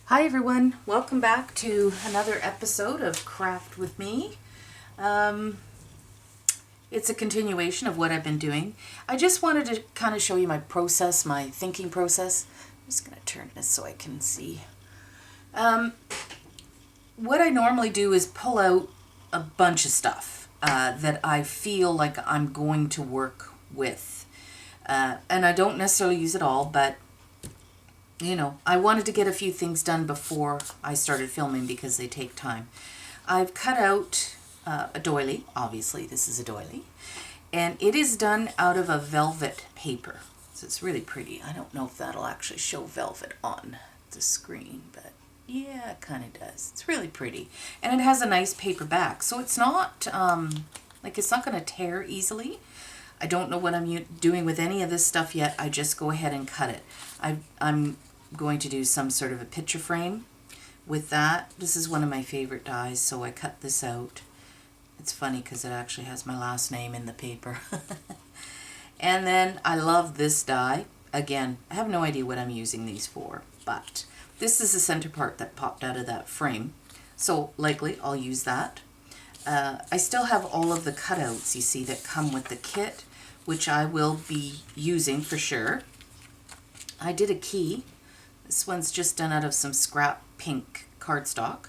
Hi everyone, welcome back to another episode of Craft with Me. It's a continuation of what I've been doing. I just wanted to kind of show you my process, my thinking process. I'm just going to turn this so I can see. What I normally do is pull out a bunch of stuff that I feel like I'm going to work with. And I don't necessarily use it all, but you know, I wanted to get a few things done before I started filming because they take time. I've cut out a doily. Obviously, this is a doily. And it is done out of a velvet paper. So it's really pretty. I don't know if that'll actually show velvet on the screen, but yeah, it kind of does. It's really pretty. And it has a nice paper back. So it's not, it's not going to tear easily. I don't know what I'm doing with any of this stuff yet. I just go ahead and cut it. I'm going to do some sort of a picture frame with that. This is one of my favorite dies, so I cut this out. It's funny because it actually has my last name in the paper. And then I love this die. Again, I have no idea what I'm using these for, but this is the center part that popped out of that frame, so likely I'll use that. I still have all of the cutouts, you see, that come with the kit, which I will be using for sure. I did a key. This one's just done out of some scrap pink cardstock,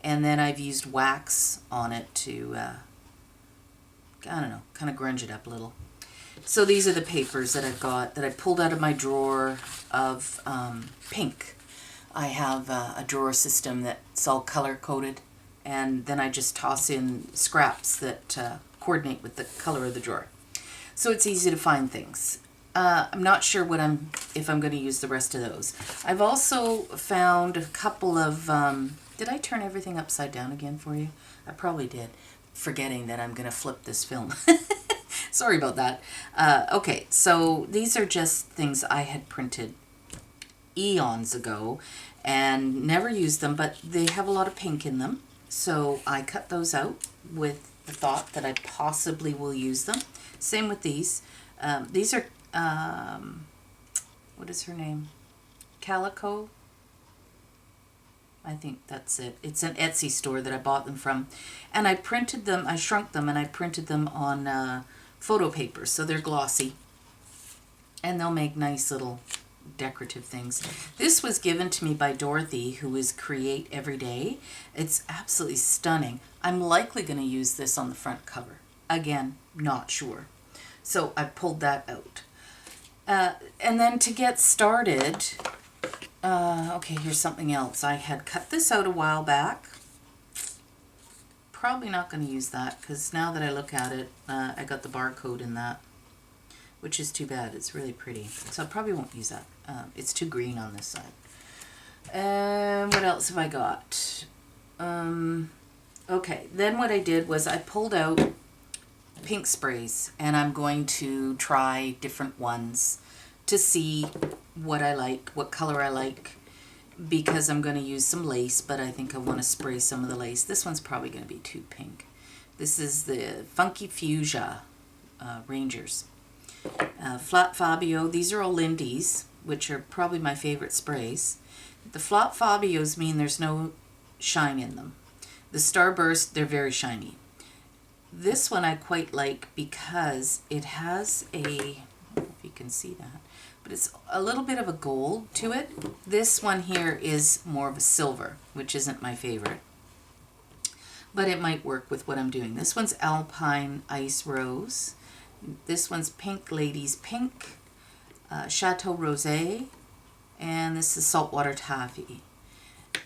and then I've used wax on it to, I don't know, kind of grunge it up a little. So these are the papers that I've got that I pulled out of my drawer of pink. I have a drawer system that's all color coded, and then I just toss in scraps that coordinate with the color of the drawer. So it's easy to find things. I'm not sure if I'm going to use the rest of those. I've also found a couple of, did I turn everything upside down again for you? I probably did, forgetting that I'm going to flip this film. Sorry about that. Okay, so these are just things I had printed eons ago and never used them, but they have a lot of pink in them. So I cut those out with the thought that I possibly will use them. Same with these. These are what is her name? Calico? I think that's it. It's an Etsy store that I bought them from. And I printed them, I shrunk them, and I printed them on photo paper, so they're glossy. And they'll make nice little decorative things. This was given to me by Dorothy, who is Create Every Day. It's absolutely stunning. I'm likely going to use this on the front cover. Again, not sure. So I pulled that out. And then to get started, okay, here's something else. I had cut this out a while back. Probably not going to use that because now that I look at it, I got the barcode in that, which is too bad. It's really pretty. So I probably won't use that. It's too green on this side. What else have I got? Okay, then what I did was I pulled out pink sprays, and I'm going to try different ones to see what I like, what color I like, because I'm going to use some lace, but I think I want to spray some of the lace. This one's probably going to be too pink. This is the Funky Fuchsia Rangers. Flat Fabio, these are all Lindy's, which are probably my favorite sprays. The Flat Fabios mean there's no shine in them. The Starburst, they're very shiny. This one I quite like because it has a, I don't know if you can see that, but it's a little bit of a gold to it. This one here is more of a silver, which isn't my favorite, but it might work with what I'm doing. This one's Alpine Ice Rose. This one's Pink Ladies Pink, Chateau Rosé, and this is Saltwater Taffy.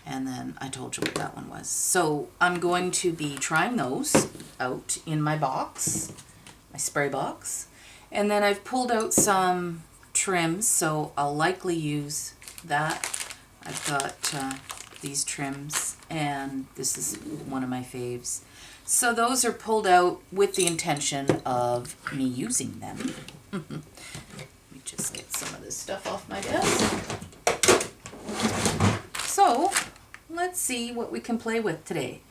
And then I told you what that one was. So I'm going to be trying those out in my box, my spray box. And then I've pulled out some trims, so I'll likely use that. I've got these trims, and this is one of my faves. So those are pulled out with the intention of me using them. Let me just get some of this stuff off my desk. So let's see what we can play with today.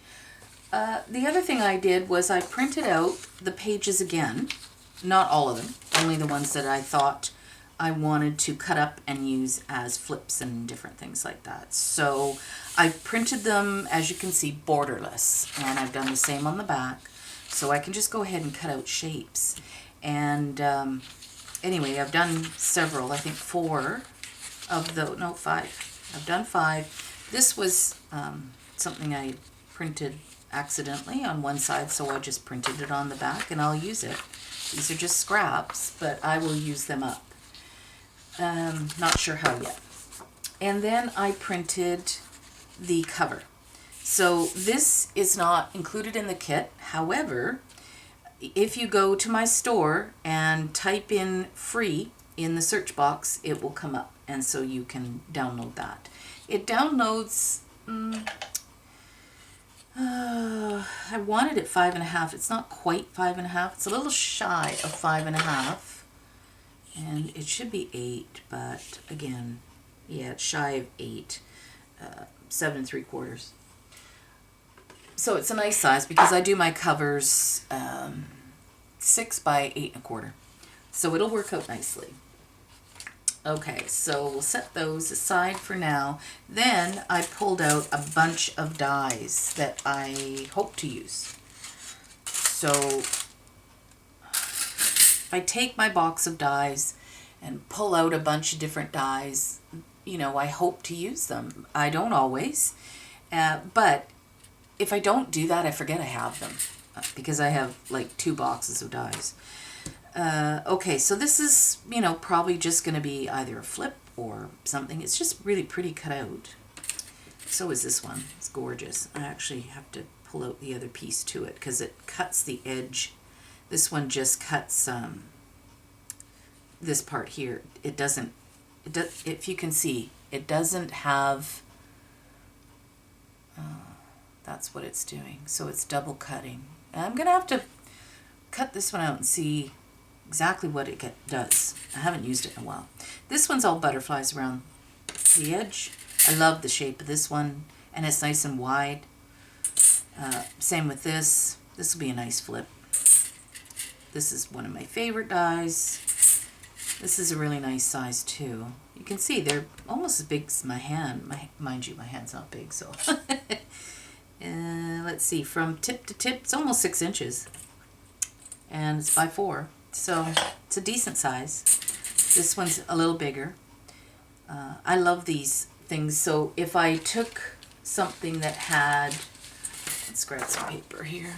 The other thing I did was I printed out the pages again, not all of them, only the ones that I thought I wanted to cut up and use as flips and different things like that. So I printed them, as you can see, borderless, and I've done the same on the back. So I can just go ahead and cut out shapes. And anyway, I've done several, I think 4 of the, no, 5. I've done 5. This was something I printed accidentally on one side, so I just printed it on the back, and I'll use it. These are just scraps, but I will use them up. Not sure how yet. And then I printed the cover. So this is not included in the kit. However, if you go to my store and type in free in the search box, it will come up, and so you can download that. It downloads, I wanted it 5.5. It's not quite 5.5. It's a little shy of 5.5. And it should be 8, but again, yeah, it's shy of 8. 7 3/4. So it's a nice size because I do my covers 6 by 8.25. So it'll work out nicely. Okay, so we'll set those aside for now. Then I pulled out a bunch of dies that I hope to use. So if I take my box of dies and pull out a bunch of different dies, you know, I hope to use them. I don't always, but if I don't do that, I forget I have them because I have like 2 boxes of dies. Okay, so this is, you know, probably just going to be either a flip or something. It's just really pretty cut out. So is this one. It's gorgeous. I actually have to pull out the other piece to it because it cuts the edge. This one just cuts this part here. It doesn't, if you can see, it doesn't have, that's what it's doing. So it's double cutting. I'm going to have to cut this one out and see exactly what it does. I haven't used it in a while. This one's all butterflies around the edge. I love the shape of this one, and it's nice and wide. Same with this. This will be a nice flip. This is one of my favorite dies. This is a really nice size too. You can see they're almost as big as my hand. Mind you, my hand's not big, so. Let's see, from tip to tip, it's almost 6 inches. And it's by 4. So it's a decent size. This one's a little bigger. I love these things. So if I took something that had, let's grab some paper here.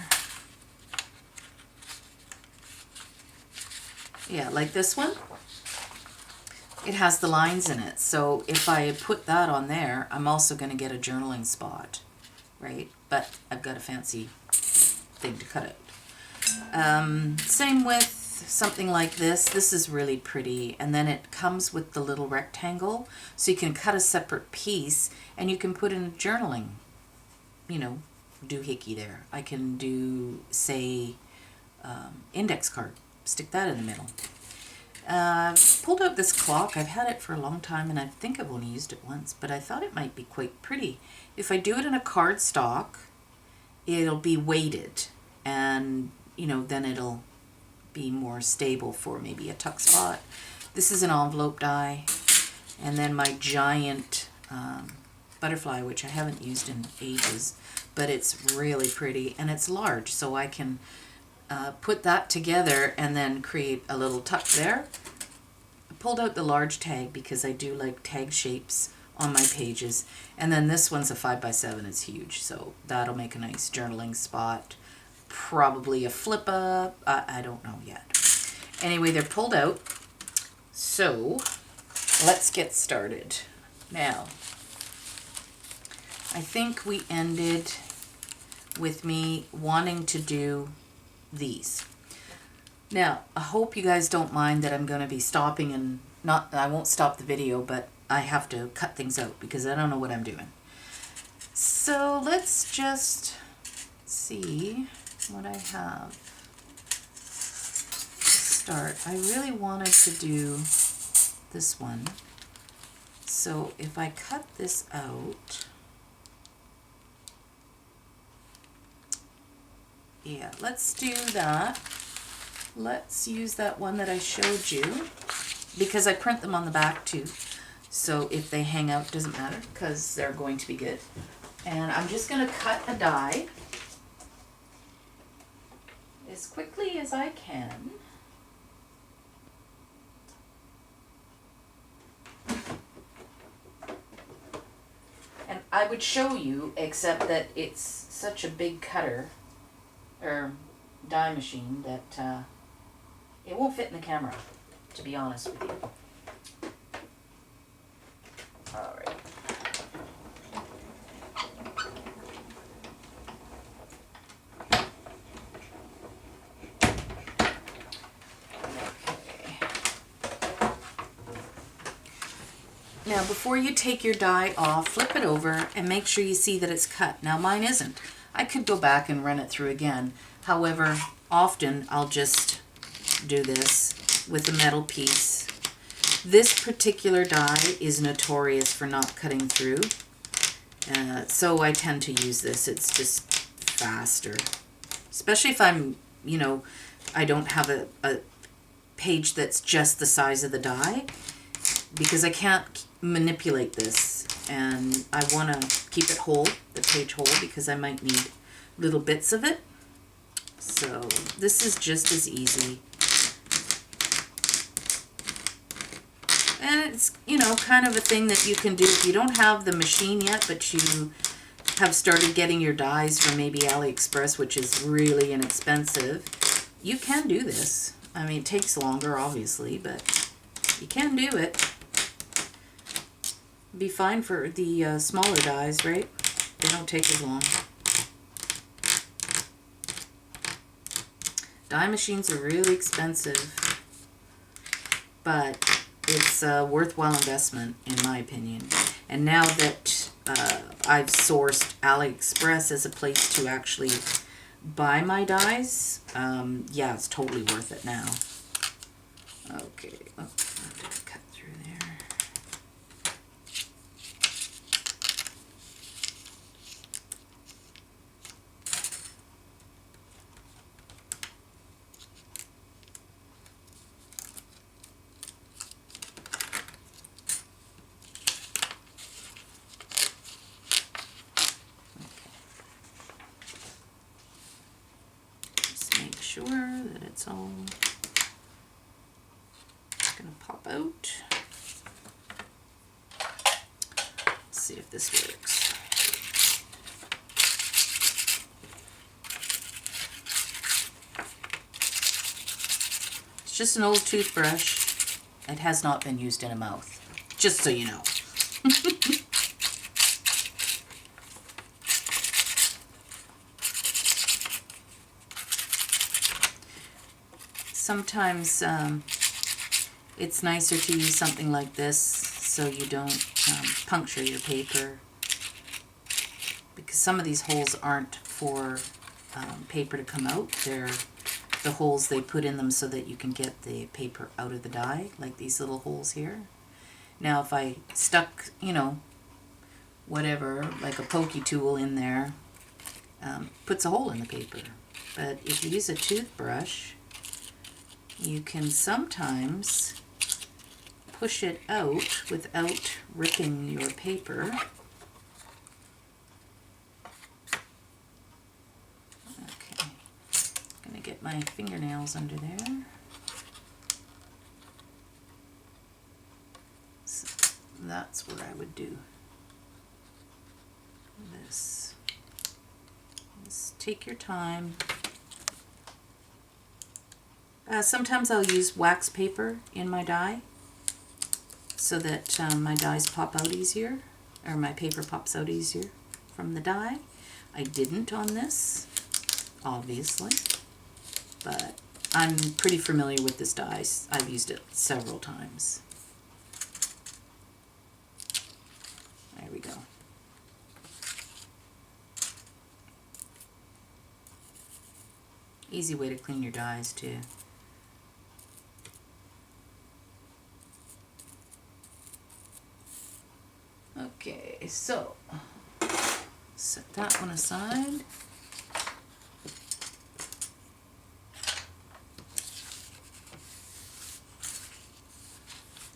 Yeah, like this one. It has the lines in it. So if I put that on there, I'm also going to get a journaling spot, right? But I've got a fancy thing to cut out. Same with something like this. This is really pretty, and then it comes with the little rectangle, so you can cut a separate piece and you can put in journaling, you know, doohickey there. I can do, say, index card, stick that in the middle. Pulled out this clock. I've had it for a long time and I think I've only used it once, but I thought it might be quite pretty. If I do it in a cardstock, it'll be weighted, and you know, then it'll be more stable for maybe a tuck spot. This is an envelope die, and then my giant butterfly, which I haven't used in ages, but it's really pretty and it's large, so I can put that together and then create a little tuck there. I pulled out the large tag because I do like tag shapes on my pages, and then this one's a 5x7. It's huge, so that'll make a nice journaling spot. Probably a flip up. I don't know yet. Anyway, they're pulled out. So let's get started. Now, I think we ended with me wanting to do these. Now, I hope you guys don't mind that I'm going to be stopping and I won't stop the video, but I have to cut things out because I don't know what I'm doing. So let's just see what I have to start. I really wanted to do this one. So if I cut this out, yeah, let's do that. Let's use that one that I showed you. because I print them on the back too. So if they hang out, doesn't matter because they're going to be good. And I'm just going to cut a die as quickly as I can. And I would show you, except that it's such a big cutter or die machine that it won't fit in the camera, to be honest with you. All right. Now, before you take your die off, flip it over and make sure you see that it's cut. Now, mine isn't. I could go back and run it through again. However, often I'll just do this with a metal piece. This particular die is notorious for not cutting through. So I tend to use this. It's just faster. Especially if I'm, you know, I don't have a page that's just the size of the die. Because I can't manipulate this, and I want to keep it whole, the page whole, because I might need little bits of it. So this is just as easy. And it's, you know, kind of a thing that you can do if you don't have the machine yet, but you have started getting your dies from maybe AliExpress, which is really inexpensive. You can do this. I mean, it takes longer, obviously, but you can do it. Be fine for the smaller dies, right? They don't take as long. Die machines are really expensive, but it's a worthwhile investment, in my opinion. And now that I've sourced AliExpress as a place to actually buy my dies, yeah, it's totally worth it now. Okay, oh, cut through there. Sure that it's all gonna pop out. Let's see if this works. It's just an old toothbrush. It has not been used in a mouth, just so you know. Sometimes it's nicer to use something like this so you don't puncture your paper, because some of these holes aren't for paper to come out. They're the holes they put in them so that you can get the paper out of the die, like these little holes here. Now if I stuck, you know, whatever, like a pokey tool in there, puts a hole in the paper. But if you use a toothbrush, you can sometimes push it out without ripping your paper. Okay, I'm gonna get my fingernails under there. So that's where I would do this. Just take your time. Sometimes I'll use wax paper in my die so that my dies pop out easier, or my paper pops out easier from the die. I didn't on this, obviously, but I'm pretty familiar with this die. I've used it several times. There we go. Easy way to clean your dies too. Okay, so set that one aside.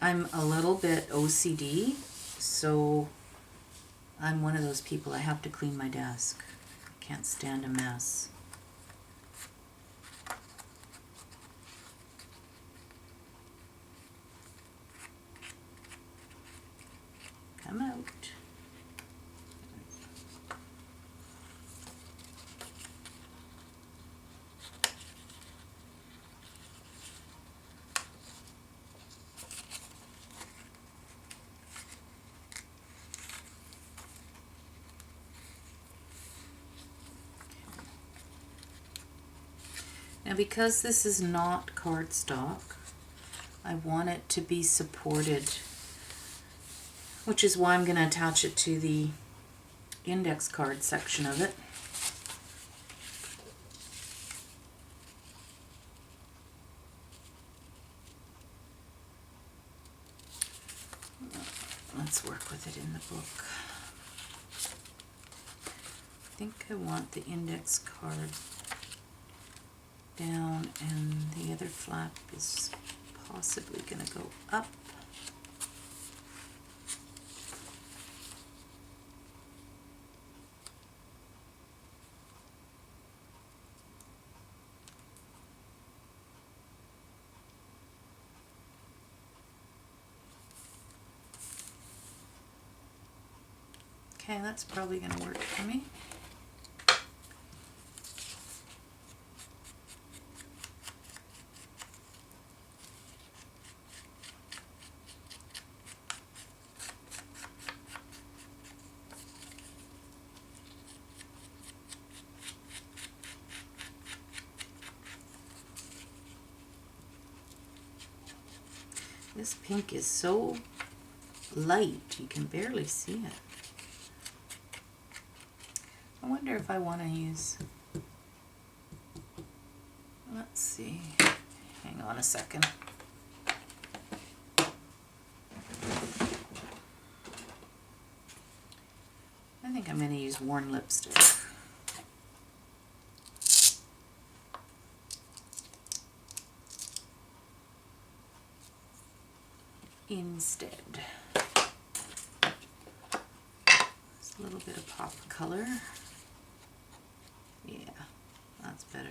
I'm a little bit OCD, so I'm one of those people, I have to clean my desk. I can't stand a mess. Come out. Now, because this is not cardstock, I want it to be supported, which is why I'm going to attach it to the index card section of it. Let's work with it in the book. I think I want the index card down and the other flap is possibly going to go up. Okay, that's probably going to work for me. This pink is so light, you can barely see it. I wonder if I want to use, let's see, hang on a second. I think I'm going to use worn lipstick instead. Just a little bit of pop of color. Yeah, that's better.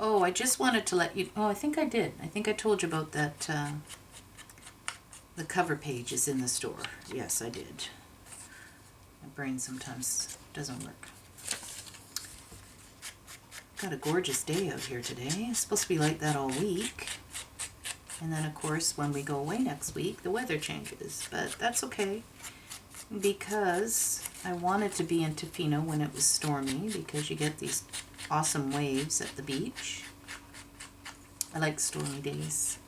Oh, I just wanted to let you, oh, I think I did. I think I told you about that, the cover page is in the store. Yes, I did. My brain sometimes doesn't work. Got a gorgeous day out here today. It's supposed to be like that all week. And then, of course, when we go away next week, the weather changes. But that's okay, because I wanted to be in Tofino when it was stormy, because you get these awesome waves at the beach. I like stormy days.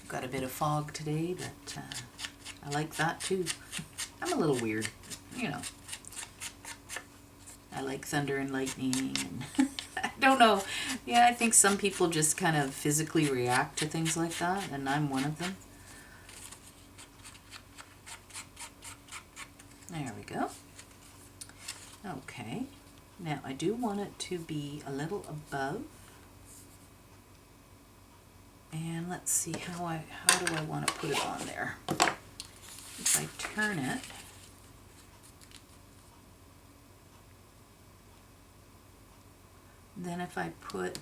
Got a bit of fog today, but I like that too. I'm a little weird, you know. I like thunder and lightning, and I don't know. Yeah, I think some people just kind of physically react to things like that, and I'm one of them. There we go. Okay, now I do want it to be a little above, and let's see how do I want to put it on there. If I turn it, then if I put,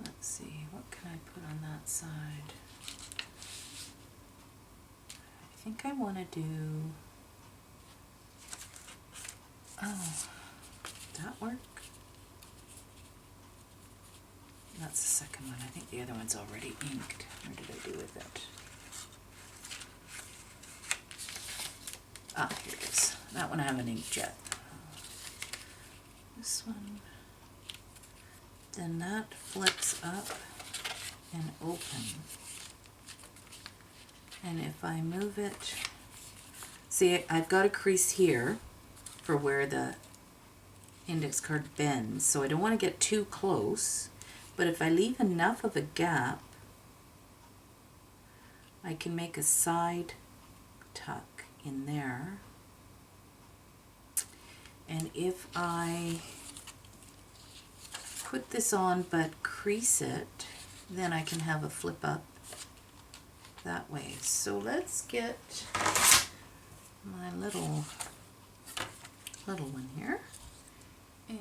let's see, what can I put on that side? I think I want to do, oh, that work? That's the second one. I think the other one's already inked. Where did I do with it? Ah, here it is. That one I have an inkjet. This one. Then that flips up and open. And if I move it, see, I've got a crease here for where the index card bends, so I don't want to get too close, but if I leave enough of a gap, I can make a side tuck in there. And if I put this on but crease it, then I can have a flip up that way. So let's get my little one here, and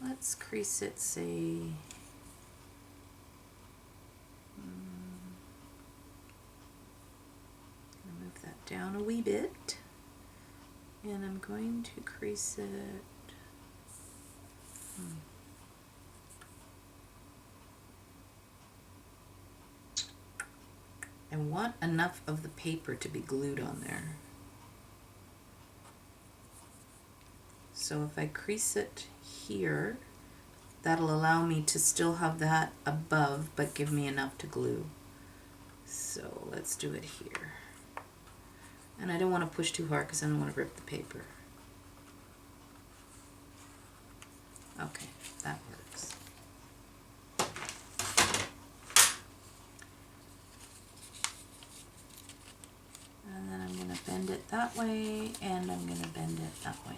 let's crease it, say, move that down a wee bit, and I'm going to crease it. I want enough of the paper to be glued on there. So if I crease it here, that'll allow me to still have that above, but give me enough to glue. So let's do it here. And I don't want to push too hard because I don't want to rip the paper. Okay, that works. And then I'm going to bend it that way, and I'm going to bend it that way.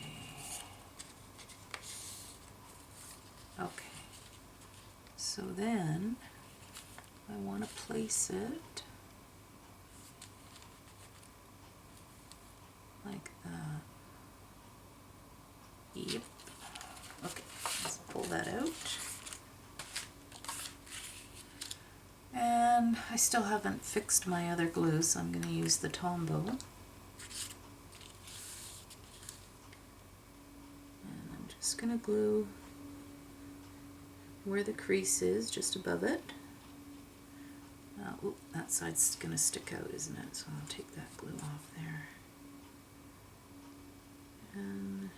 Okay, so then I want to place it like that. Yep. Okay, let's pull that out. And I still haven't fixed my other glue, so I'm going to use the Tombow. And I'm just going to glue where the crease is, just above it. Oop, that side's going to stick out, isn't it? So I'll take that glue off there. And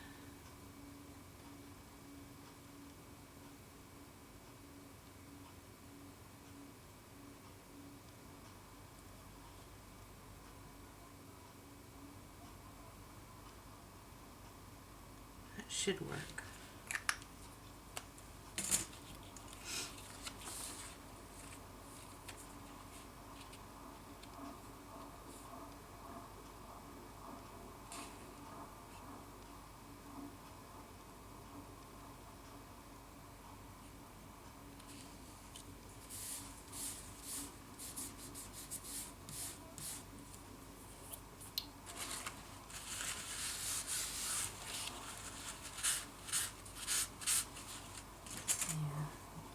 that should work.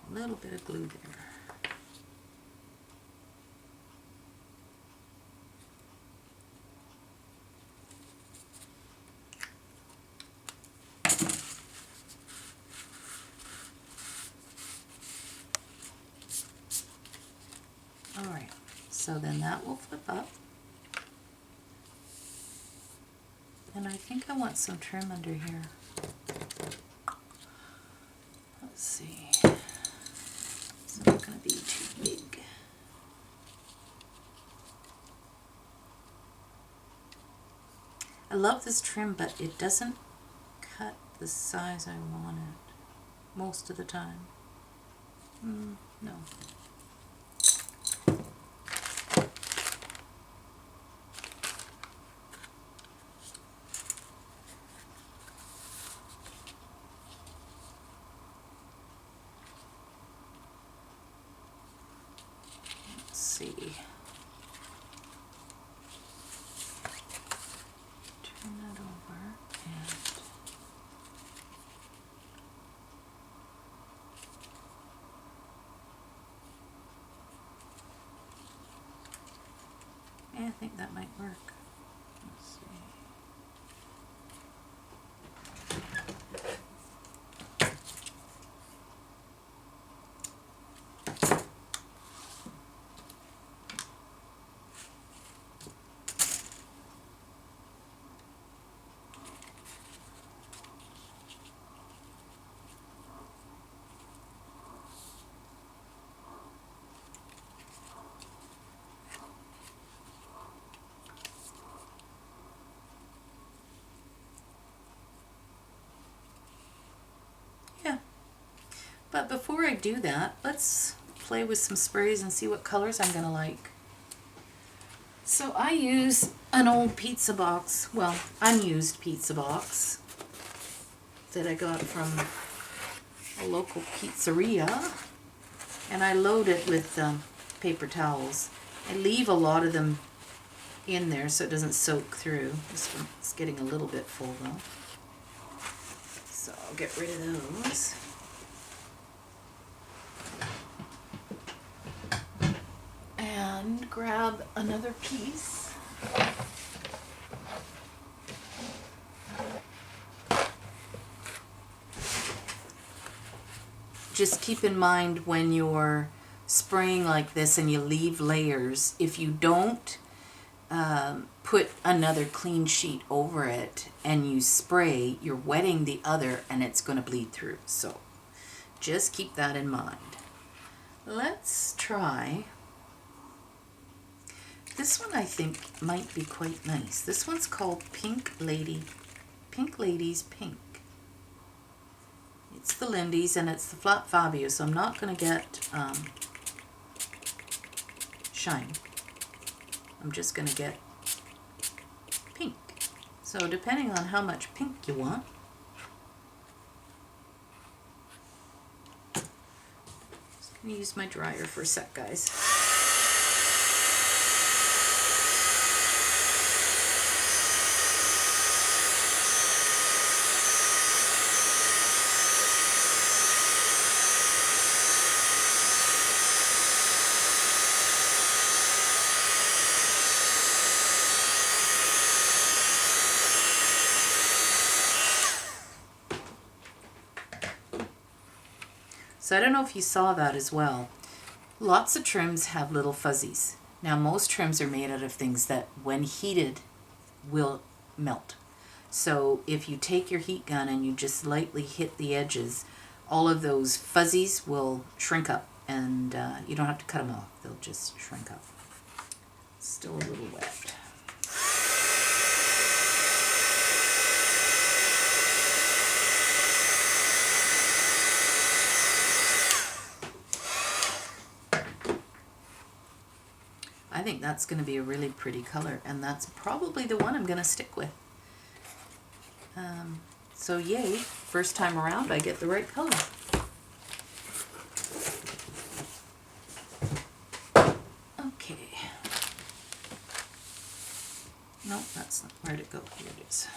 A little bit of glue there. Alright, so then that will flip up. And I think I want some trim under here. Let's see. It's not going to be too big. I love this trim, but it doesn't cut the size I want it most of the time. No. See. Turn that over and I think that might work. Let's see. But before I do that, let's play with some sprays and see what colors I'm gonna like. So I use an old pizza box, well, unused pizza box that I got from a local pizzeria, and I load it with paper towels. I leave a lot of them in there so it doesn't soak through. This one's getting a little bit full though. So I'll get rid of those. And grab another piece. Just keep in mind when you're spraying like this and you leave layers, if you don't put another clean sheet over it and you spray, you're wetting the other and it's going to bleed through. So just keep that in mind. Let's try this one. I think might be quite nice. This one's called Pink Ladies Pink. It's the Lindy's and it's the Flat Fabio, so I'm not going to get shine. I'm just going to get pink. So depending on how much pink you want, just going to use my dryer for a sec, guys. So I don't know if you saw that as well. Lots of trims have little fuzzies. Now most trims are made out of things that when heated will melt. So if you take your heat gun and you just lightly hit the edges, all of those fuzzies will shrink up, and you don't have to cut them off. They'll just shrink up. Still a little wet. I think that's going to be a really pretty color, and that's probably the one I'm going to stick with. So yay, first time around I get the right color. Okay. Nope, that's not, where'd it go? Here it is.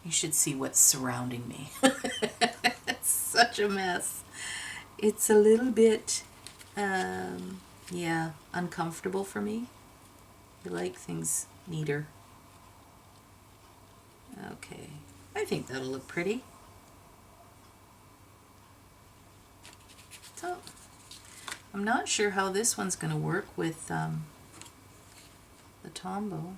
You should see what's surrounding me. It's such a mess. It's a little bit, yeah, uncomfortable for me. I like things neater. Okay, I think that'll look pretty. So, I'm not sure how this one's going to work with the Tombow.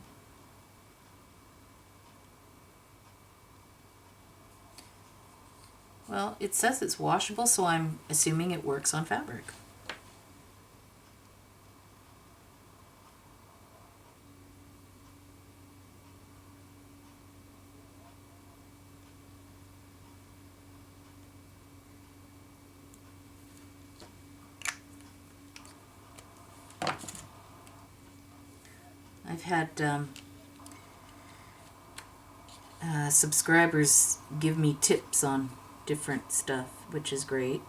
Well, it says it's washable, so I'm assuming it works on fabric. I've had subscribers give me tips on different stuff, which is great,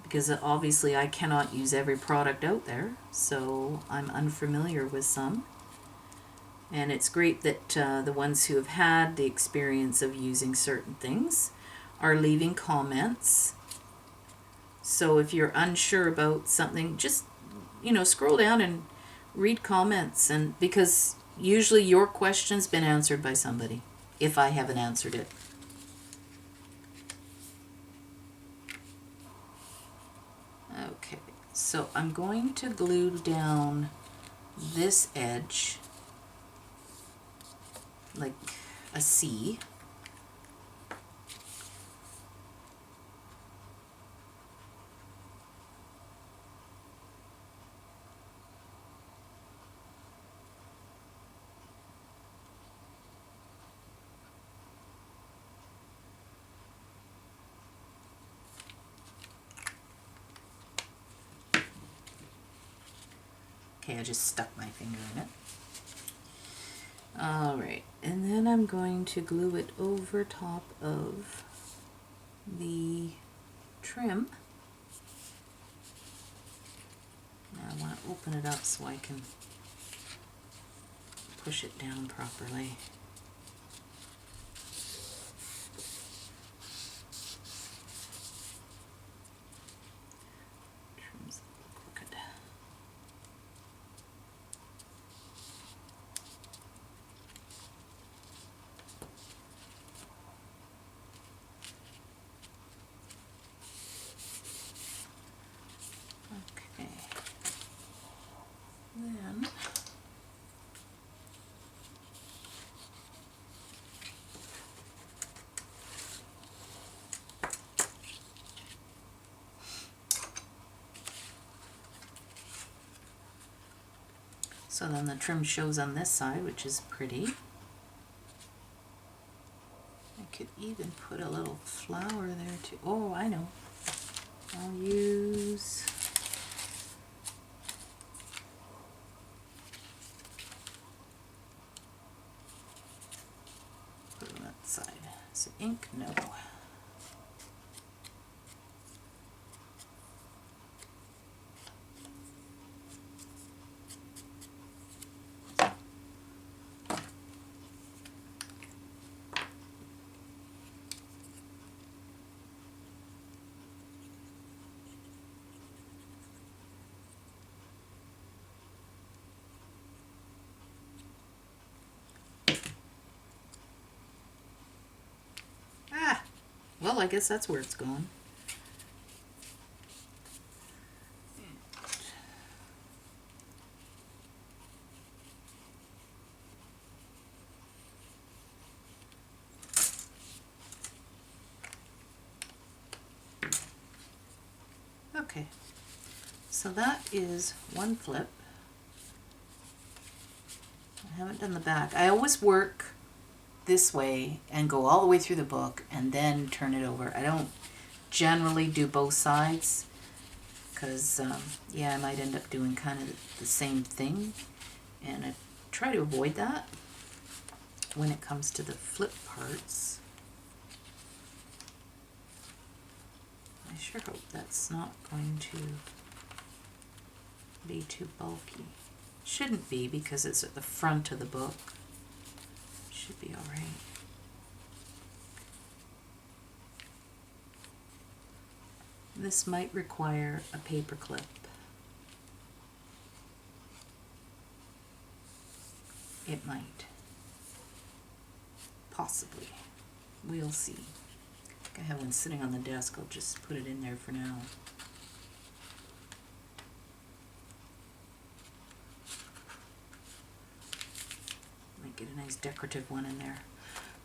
because obviously I cannot use every product out there, so I'm unfamiliar with some, and it's great that the ones who have had the experience of using certain things are leaving comments. So if you're unsure about something, just scroll down and read comments, and because usually your question's been answered by somebody if I haven't answered it. Okay, so I'm going to glue down this edge like a C. Okay, I just stuck my finger in it. Alright, and then I'm going to glue it over top of the trim. Now I want to open it up so I can push it down properly. Trim's a little crooked. Okay. Then the trim shows on this side, which is pretty. I could even put a little flower there too. Oh, I know. I'll use put it on that side. Is it ink? No. Well, I guess that's where it's going. Okay, so that is one flip. I haven't done the back. I always work this way and go all the way through the book and then turn it over. I don't generally do both sides because yeah, I might end up doing kind of the same thing, and I try to avoid that when it comes to the flip parts. I sure hope that's not going to be too bulky. Shouldn't be, because it's at the front of the book. Should be all right. This might require a paper clip. It might. Possibly. We'll see. I have one sitting on the desk. I'll just put it in there for now. Might get a nice decorative one in there.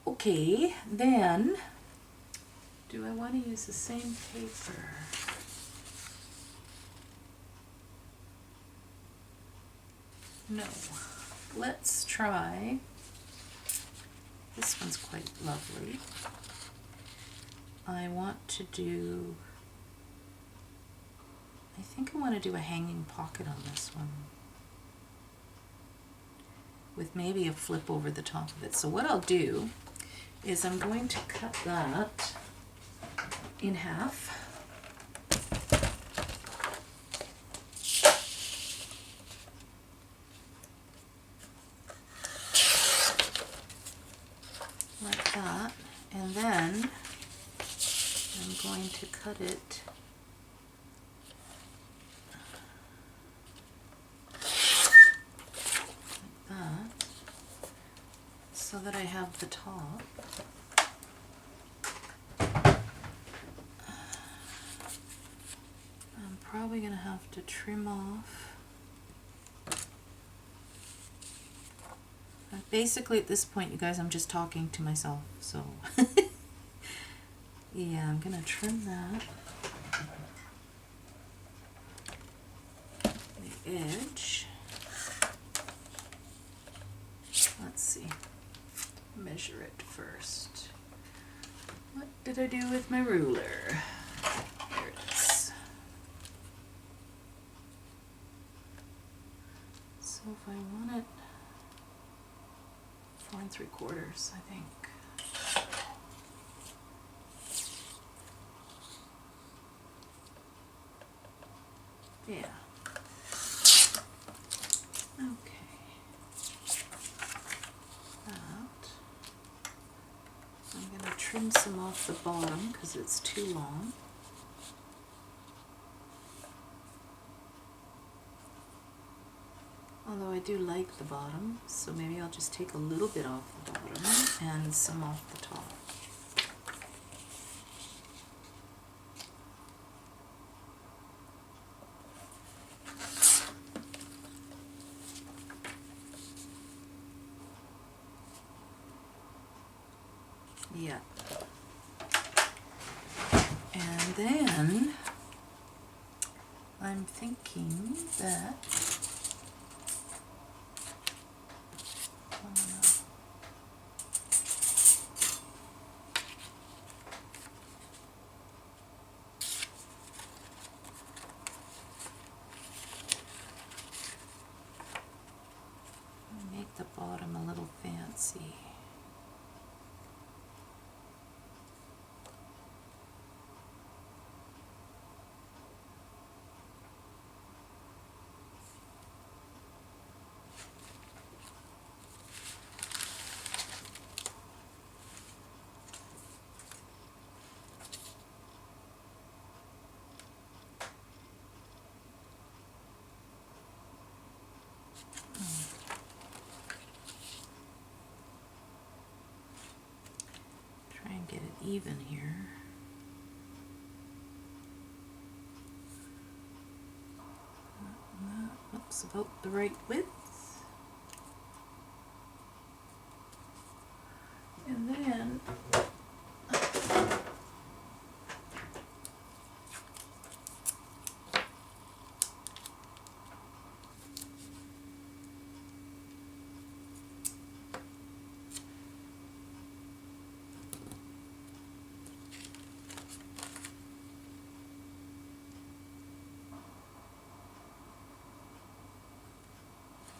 Okay, then do I want to use the same paper? No. Let's try. This one's quite lovely. I want to do, I think I want to do a hanging pocket on this one, with maybe a flip over the top of it. So what I'll do is I'm going to cut that in half. Like that. And then I'm going to cut it like that, so that I have the top. I'm probably going to have to trim off. Basically at this point, you guys, I'm just talking to myself, so yeah, I'm going to trim that. The edge. Let's see. Measure it first. What did I do with my ruler? There it is. 3/4, I think. Yeah. Okay. That. I'm going to trim some off the bottom because it's too long. Although I do like the bottom, so maybe I'll just take a little bit off the bottom and some off the top. Yeah. And then I'm thinking that make the bottom a little fancy. Try and get it even here. That looks about the right width. And then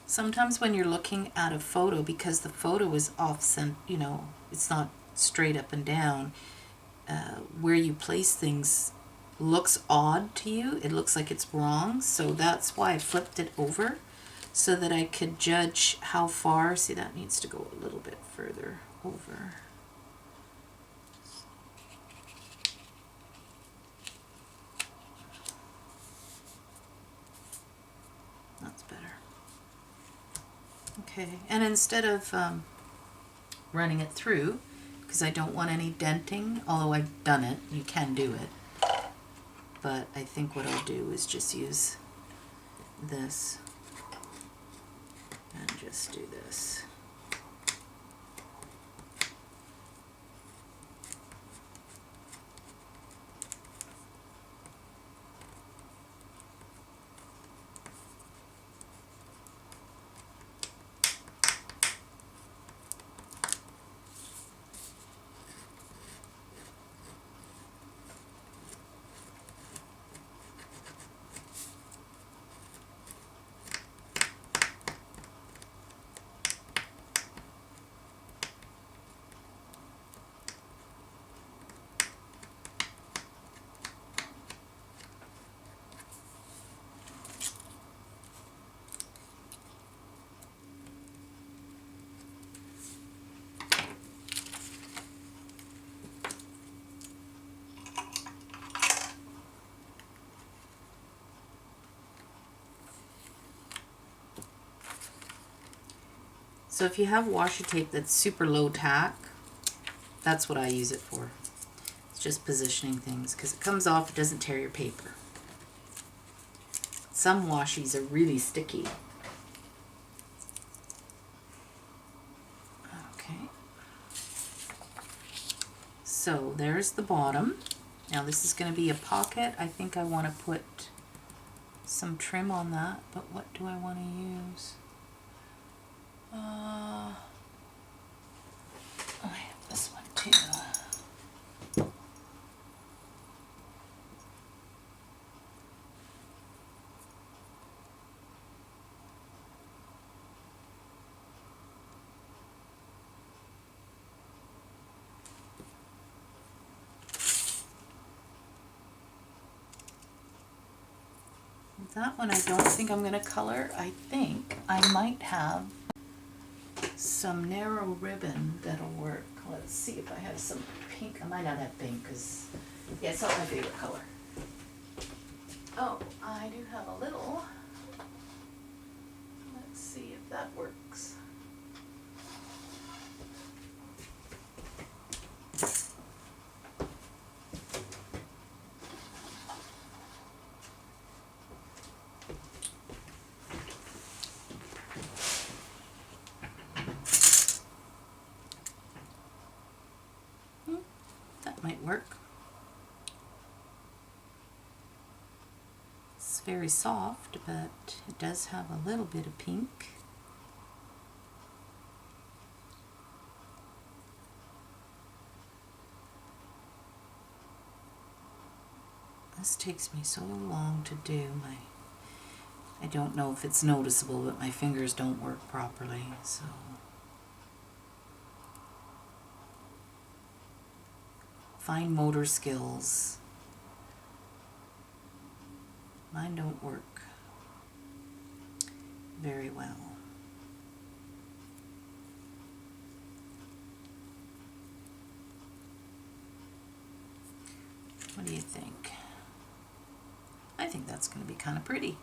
sometimes when you're looking at a photo, because the photo is off-center, you know, it's not straight up and down, where you place things looks odd to you. It looks like it's wrong. So that's why I flipped it over so that I could judge how far. See, that needs to go a little bit further over. That's better. Okay, and instead of running it through, because I don't want any denting, although I've done it, you can do it, but I think what I'll do is just use this and just do this. So if you have washi tape that's super low tack, that's what I use it for. It's just positioning things because it comes off, it doesn't tear your paper. Some washies are really sticky. Okay. So there's the bottom. Now this is going to be a pocket. I think I want to put some trim on that, but what do I want to use? I have this one too. That one I don't think I'm going to color. I think I might have some narrow ribbon that'll work. Let's see if I have some pink. I might not have pink because, yeah, it's not my favorite color. Oh, I do have a little. Let's see if that works. That might work. It's very soft, but it does have a little bit of pink. This takes me so long to do. I don't know if it's noticeable, but my fingers don't work properly, so. Fine motor skills. Mine don't work very well. What do you think? I think that's going to be kind of pretty.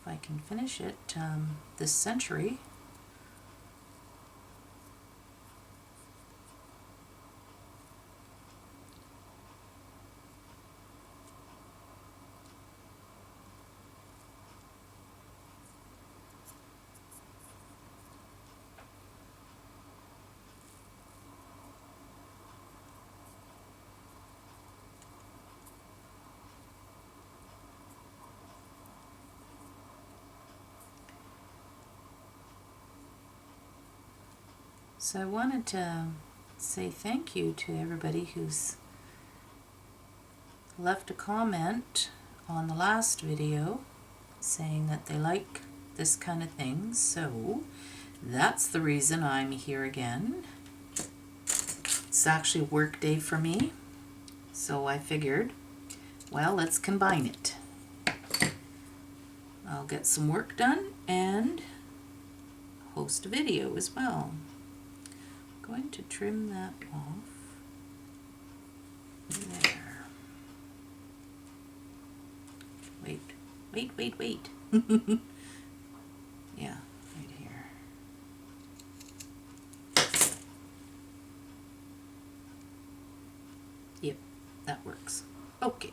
If I can finish it this century. So I wanted to say thank you to everybody who's left a comment on the last video saying that they like this kind of thing. So that's the reason I'm here again. It's actually a work day for me. So I figured, well, let's combine it. I'll get some work done and host a video as well. I'm going to trim that off there. Wait. Yeah, right here. Yep, that works. Okay.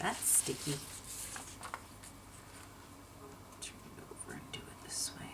That's sticky. Turn it over and do it this way.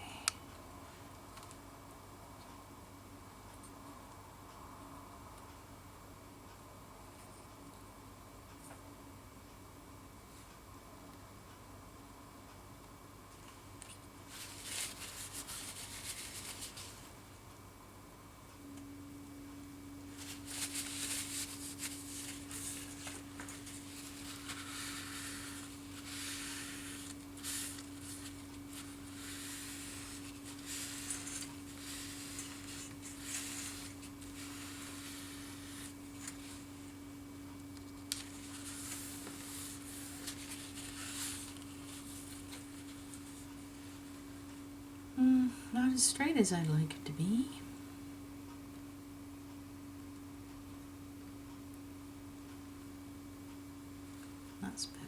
Not as straight as I'd like it to be. That's better.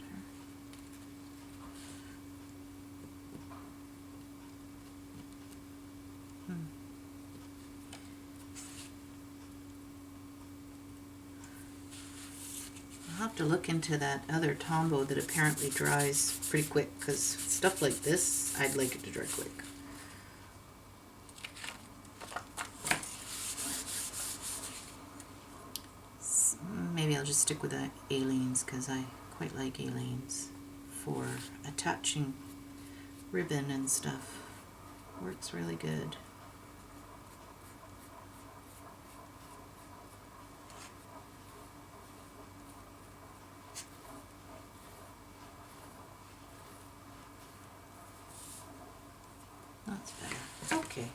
to look into that other Tombow that apparently dries pretty quick, because stuff like this, I'd like it to dry quick. Maybe I'll just stick with the Aleene's, because I quite like Aleene's for attaching ribbon and stuff. Works really good. That's better. Okay.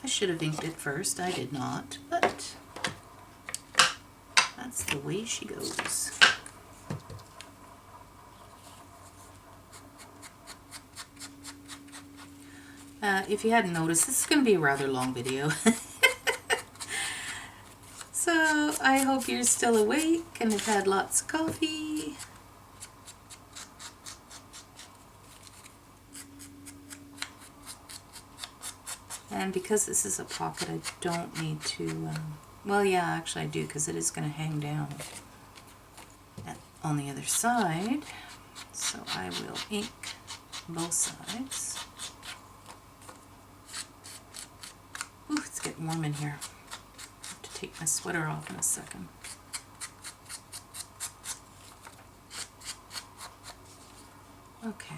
I should have inked it first. I did not, but that's the way she goes. If you hadn't noticed, this is going to be a rather long video. So I hope you're still awake and have had lots of coffee. And because this is a pocket, I don't need to, well, yeah, actually I do, because it is going to hang down on the other side. So I will ink both sides. Ooh, it's getting warm in here. I have to take my sweater off in a second. Okay.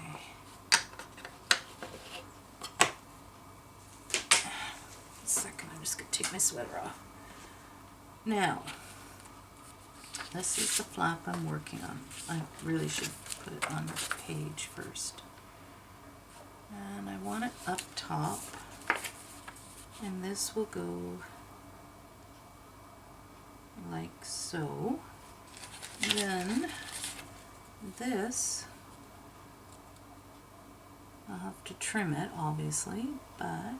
A second, I'm just going to take my sweater off. Now, this is the flap I'm working on. I really should put it on the page first. And I want it up top. And this will go like so. Then this, I'll have to trim it obviously, but I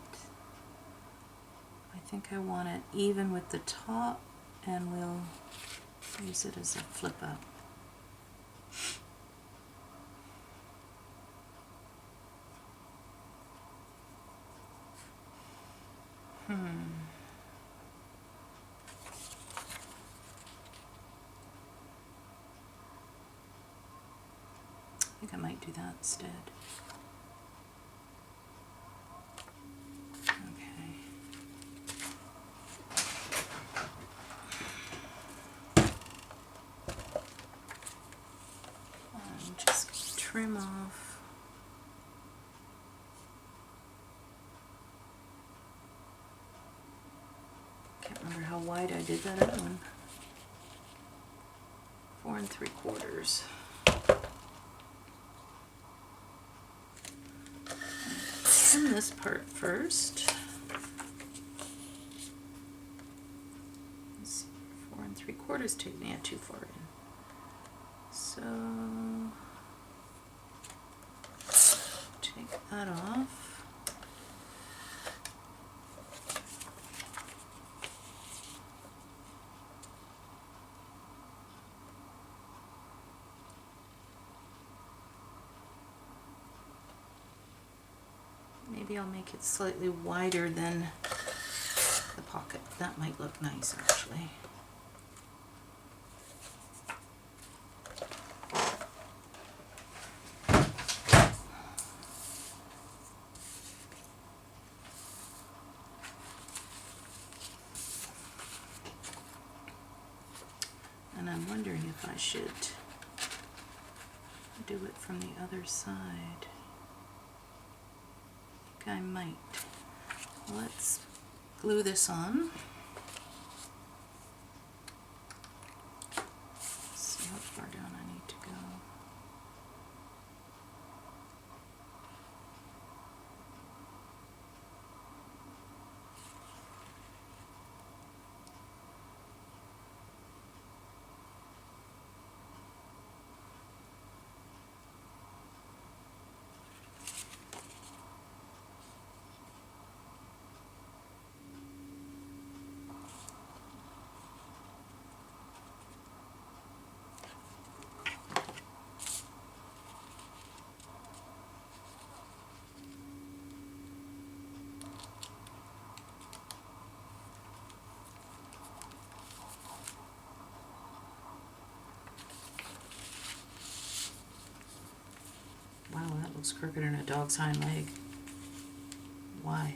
think I want it even with the top, and we'll use it as a flip up. I think I might do that instead. Okay. And just trim off. Can't remember how wide I did that other one. 4 3/4. Trim this part first. Let's see, 4 3/4 takes me too far in. So take that off. Maybe I'll make it slightly wider than the pocket. That might look nice, actually. And I'm wondering if I should do it from the other side. I might. Let's glue this on. See how far down I need to go. That looks crooked in a dog's hind leg. Why?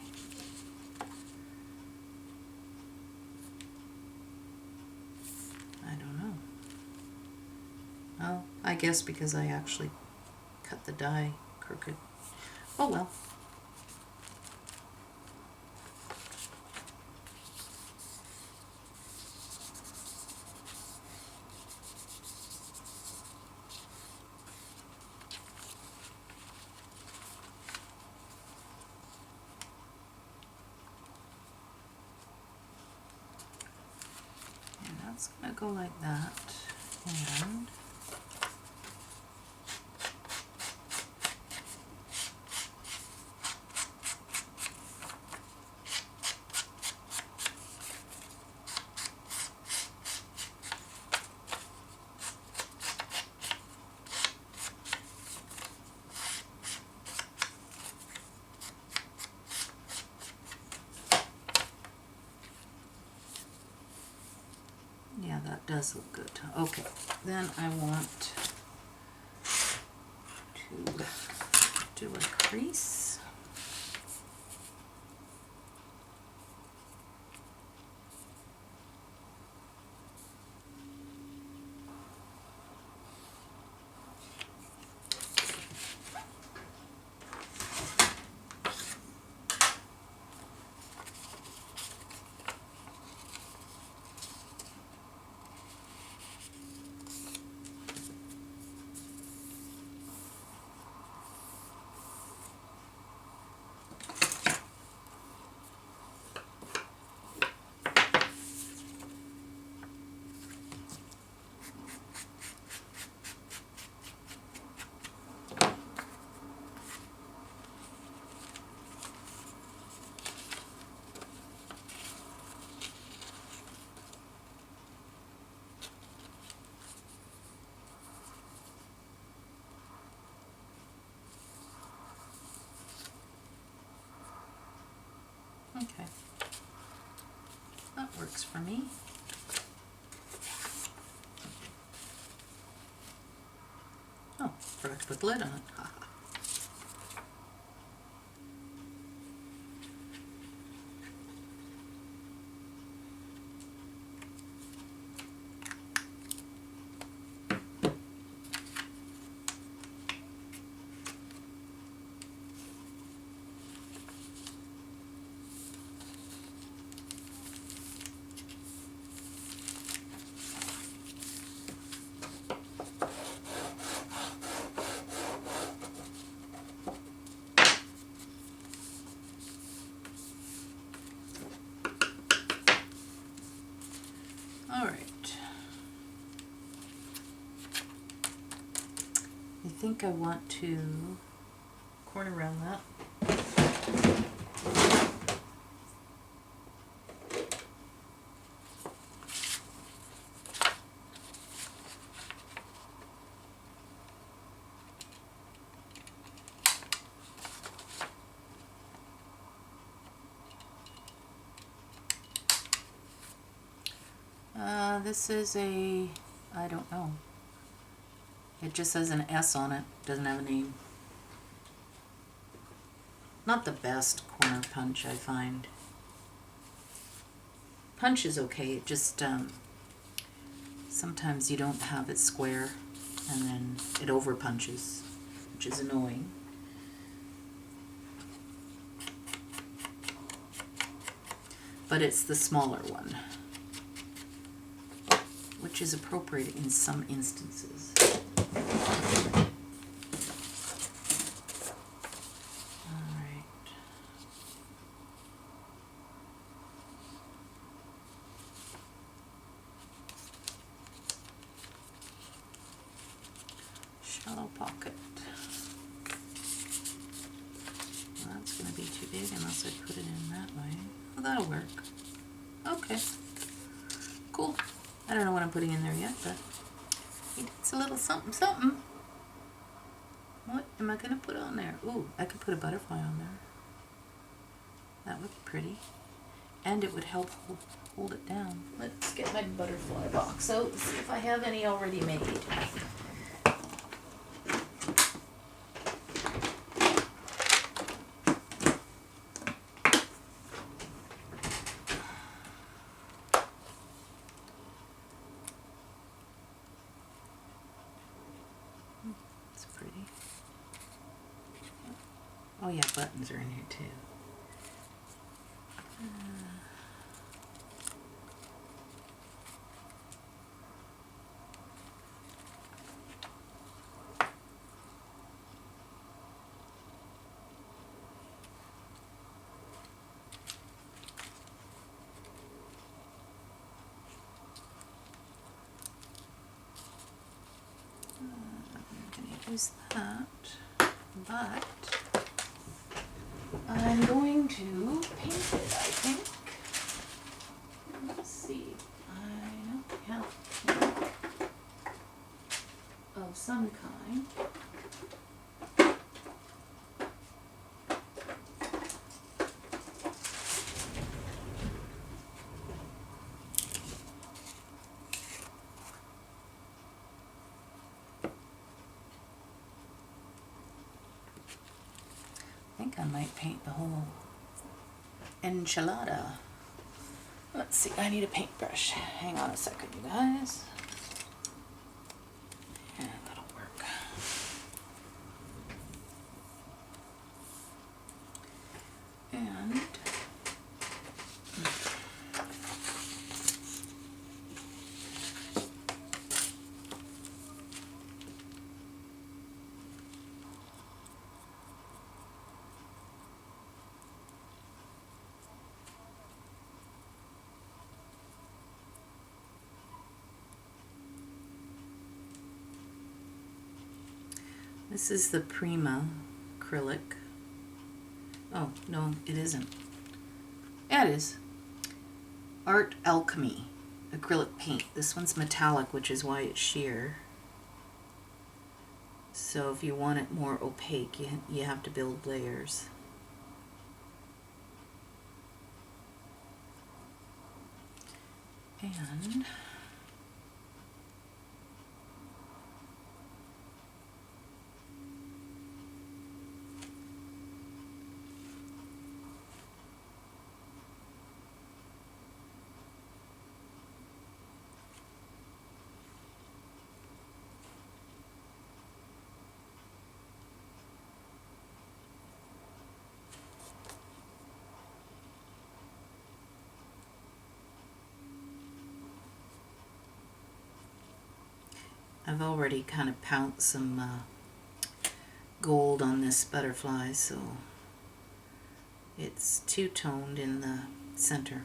I don't know. Oh, I guess because I actually cut the die crooked. Oh well. And that's going to go like that. And yeah, that does look good. Okay, then I want to do a crease. Okay, that works for me. Oh, forgot to put the lid on it. All right. I think I want to corner around that. This is a, I don't know. It just says an S on it. Doesn't have a name. Not the best corner punch, I find. Punch is okay. It just, sometimes you don't have it square and then it over punches, which is annoying. But it's the smaller one, which is appropriate in some instances. All right. Shallow pocket. Well, that's going to be too big unless I put it in that way. Well, that'll work. Okay. Cool. I don't know what I'm putting in there yet, but it's a little something something. What am I going to put on there? Ooh, I could put a butterfly on there. That would be pretty. And it would help hold it down. Let's get my butterfly box out and see if I have any already made. Oh yeah, buttons are in here too. I'm going to use that, but I'm going to paint it, I think. Let's see. I know we have paint of some kind. I think I might paint the whole enchilada. Let's see, I need a paintbrush. Hang on a second, you guys. Yeah, that'll work. And this is the Prima acrylic. Oh, no, it isn't. Yeah, it is. Art Alchemy acrylic paint. This one's metallic, which is why it's sheer. So if you want it more opaque, you have to build layers. And I've already kind of pounced some gold on this butterfly, so it's two-toned in the center.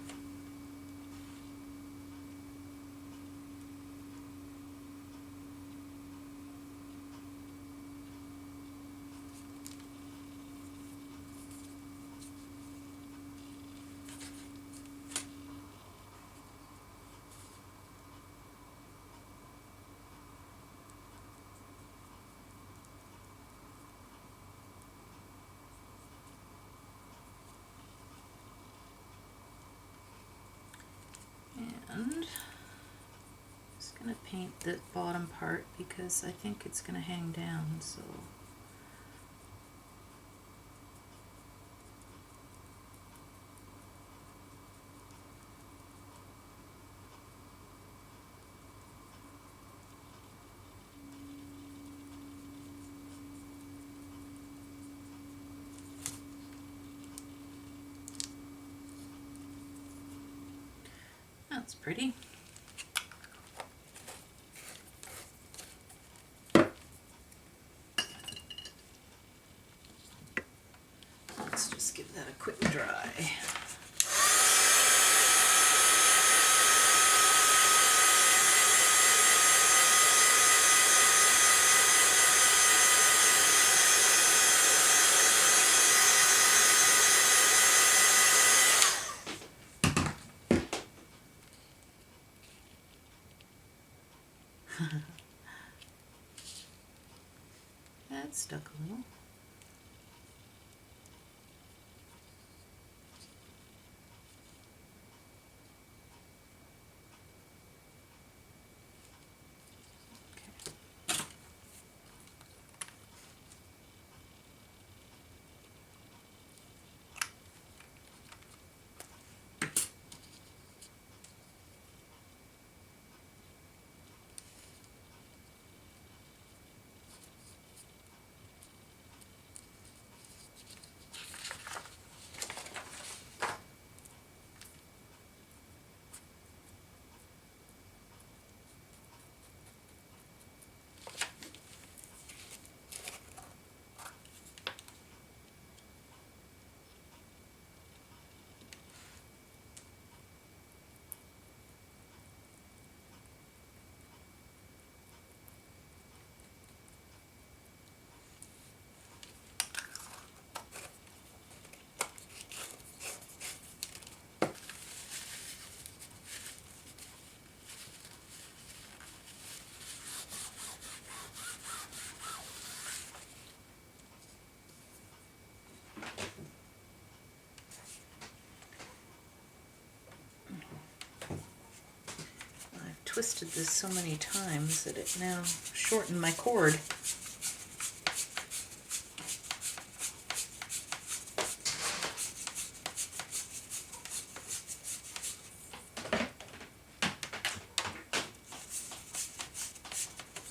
And I'm just going to paint the bottom part because I think it's going to hang down, so that's pretty. Let's just give that a quick dry. That stuck a little. twisted this so many times that it now shortened my cord.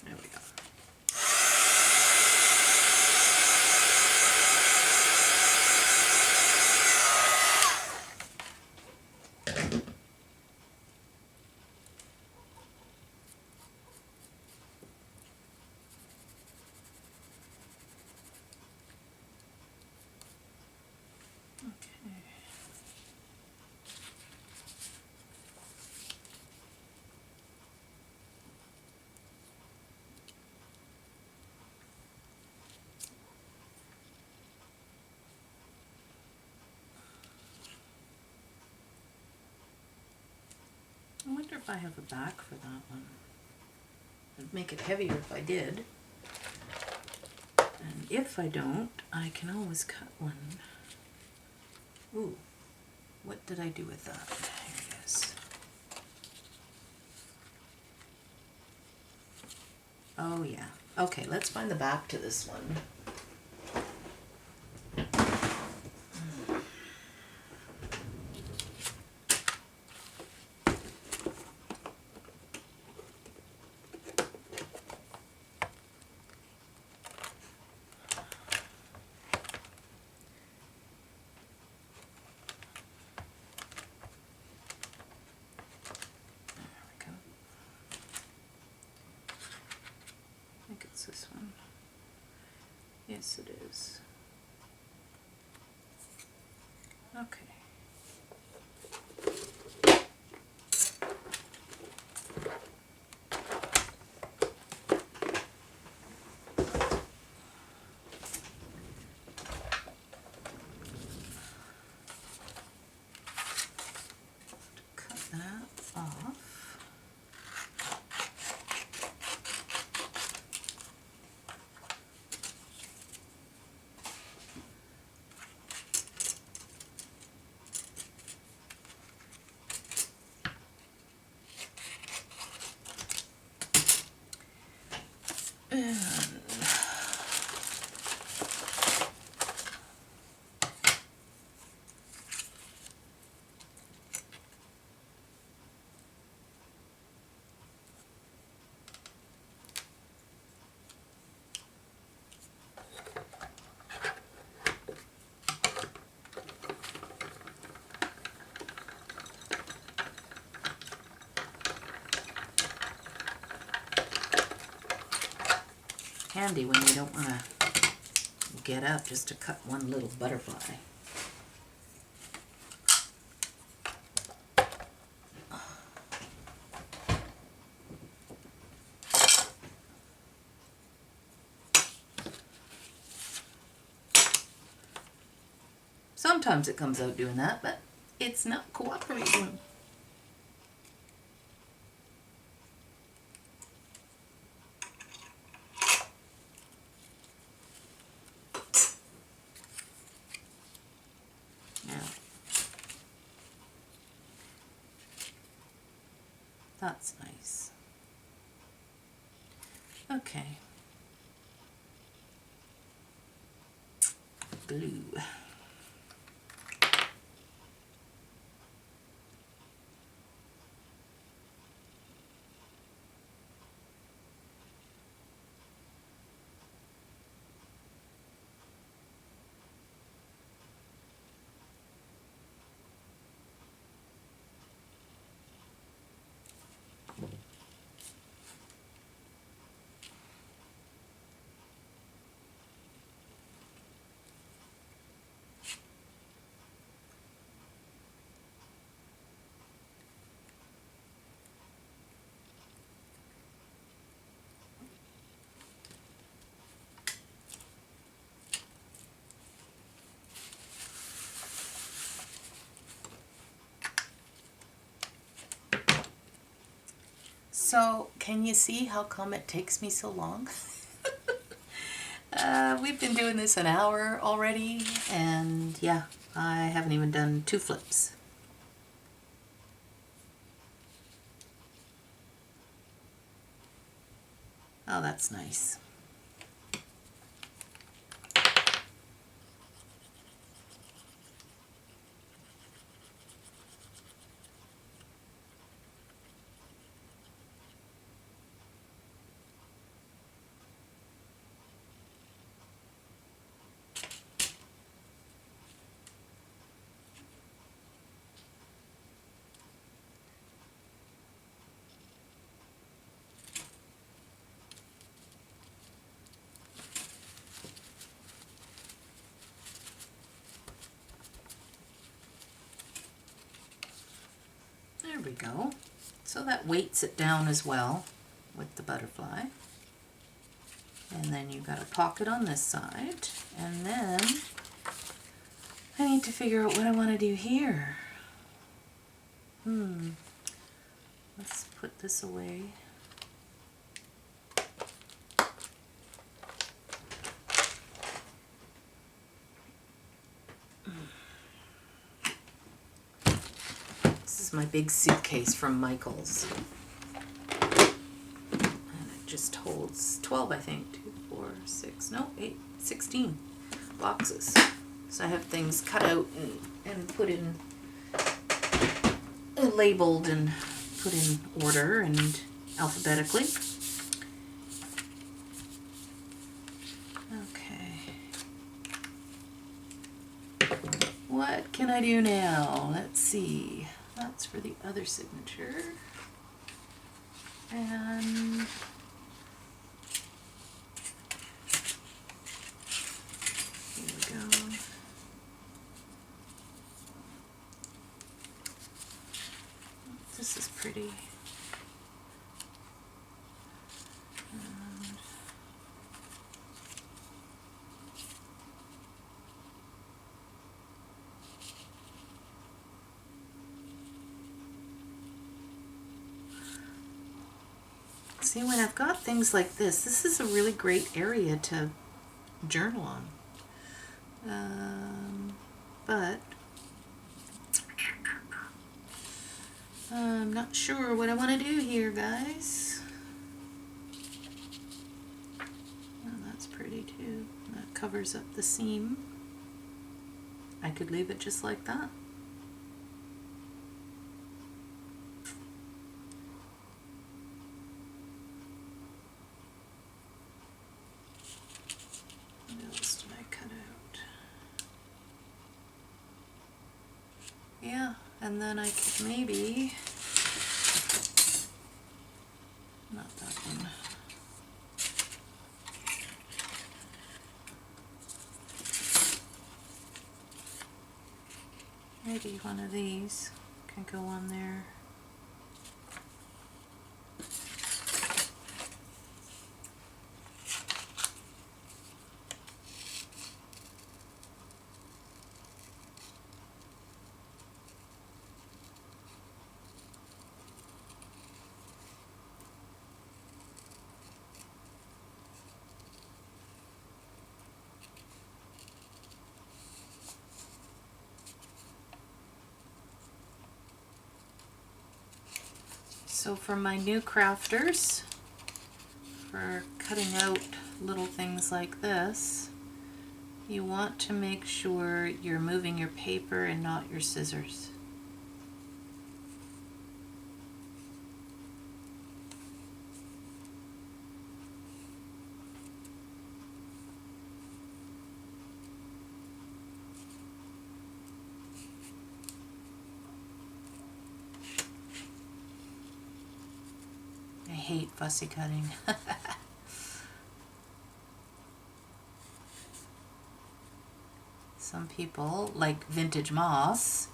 There we go. I wonder if I have a back for that one. It'd make it heavier if I did. And if I don't, I can always cut one. Ooh, what did I do with that? Here it is. Oh yeah. Okay, let's find the back to this one. It's this one. Yes, it is. Okay. Cut that off. Handy when you don't want to get up just to cut one little butterfly. Sometimes it comes out doing that, but it's not cooperating. That's nice. Okay. Blue. So, can you see how come it takes me so long? We've been doing this an hour already, and yeah, I haven't even done 2 flips. Oh, that's nice. There we go. So that weights it down as well with the butterfly. And then you've got a pocket on this side. And then I need to figure out what I want to do here. Let's put this away. This is my big suitcase from Michael's. And it just holds 12, I think. 2, 4, 6, no, 8, 16 boxes. So I have things cut out and put in, labeled and put in order and alphabetically. Okay. What can I do now? Let's see. That's for the other signature. And here we go. This is pretty. See, when I've got things like this is a really great area to journal on. But I'm not sure what I want to do here, guys. Oh, that's pretty too. That covers up the seam. I could leave it just like that. What else did I cut out? Yeah, and then I could maybe, not that one. Maybe one of these can go on there. So for my new crafters, for cutting out little things like this, you want to make sure you're moving your paper and not your scissors. I hate fussy cutting. Some people, like Vintage Moss,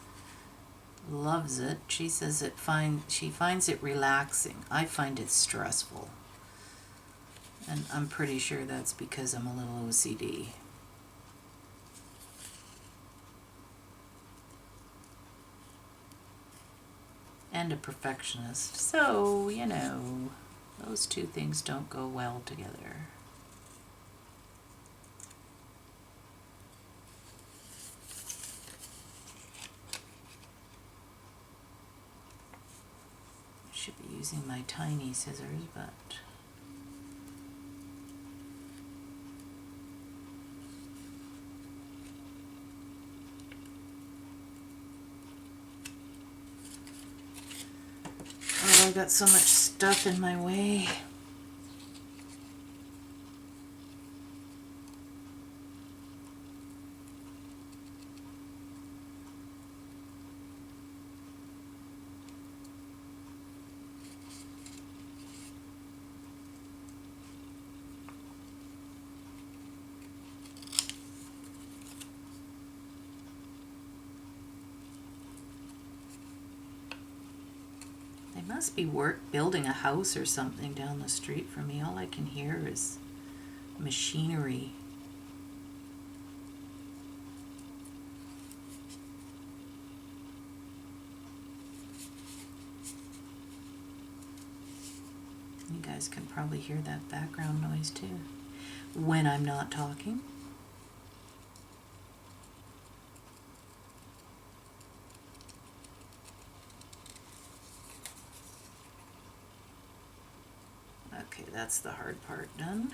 loves it. She says she finds it relaxing. I find it stressful. And I'm pretty sure that's because I'm a little OCD. And a perfectionist. So, you know, those two things don't go well together. Should be using my tiny scissors, but got so much stuff in my way. Must be work building a house or something down the street from me. All I can hear is machinery. You guys can probably hear that background noise too when I'm not talking. Okay, that's the hard part done.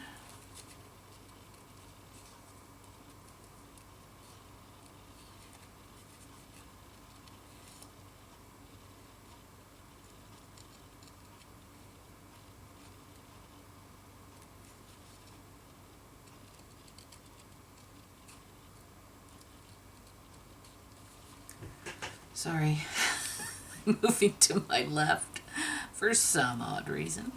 Sorry, moving to my left for some odd reason.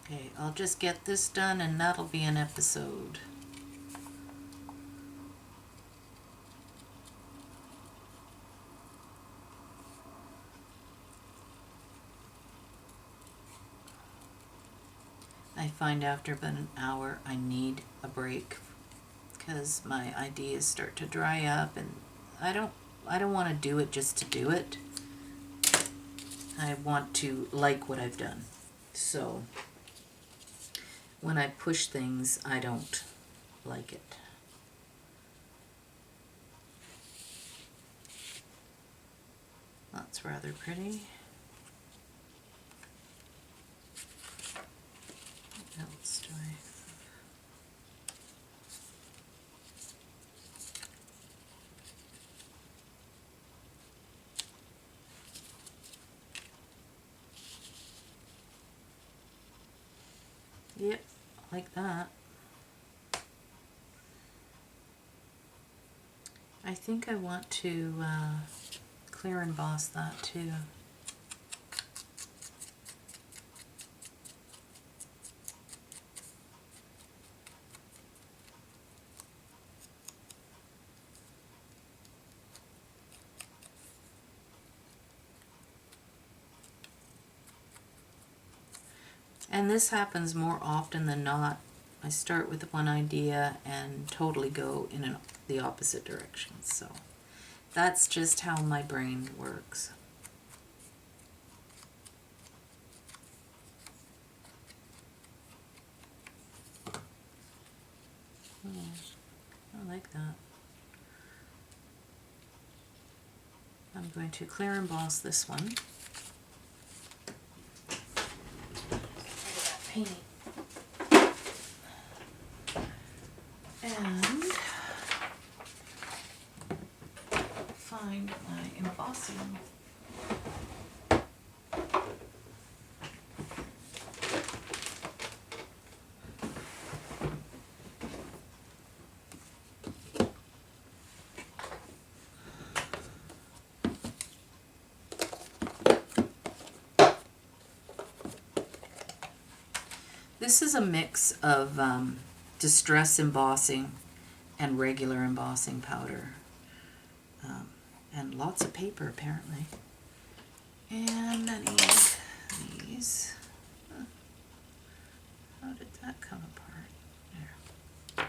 Okay, I'll just get this done and that'll be an episode. I find after about an hour I need a break because my ideas start to dry up and I don't want to do it just to do it. I want to like what I've done. So when I push things, I don't like it. That's rather pretty. What else do I have? Yep, like that. I think I want to clear emboss that too. And this happens more often than not. I start with one idea and totally go in the opposite direction. So that's just how my brain works. I like that. I'm going to clear emboss this one. Painting. And find my embossing. This is a mix of distress embossing and regular embossing powder. And lots of paper apparently. And I need these. How did that come apart? There.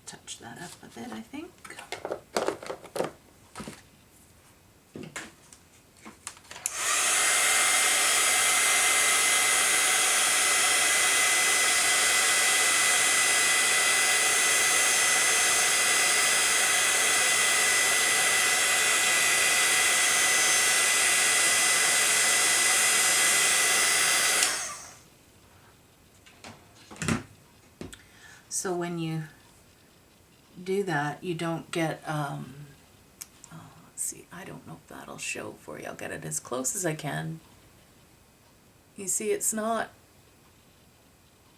Touch that up a bit, I think. So when you do that, you don't get, let's see, I don't know if that'll show for you. I'll get it as close as I can. You see, it's not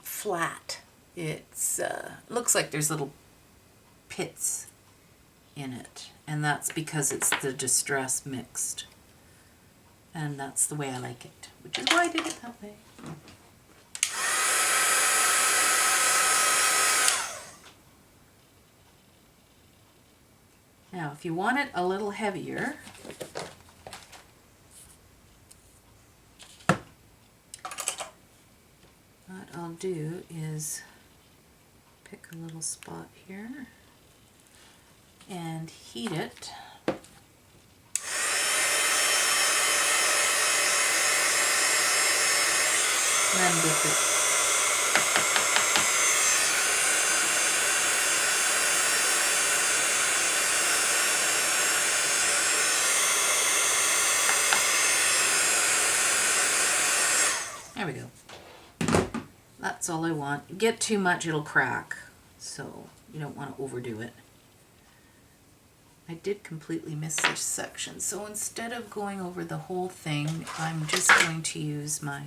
flat. It's looks like there's little pits in it, and that's because it's the distress mixed. And that's the way I like it, which is why I did it that way. Now, if you want it a little heavier, what I'll do is pick a little spot here and heat it. And then dip it. There we go. That's all I want. Get too much, it'll crack. So you don't want to overdo it. I did completely miss this section. So instead of going over the whole thing, I'm just going to use my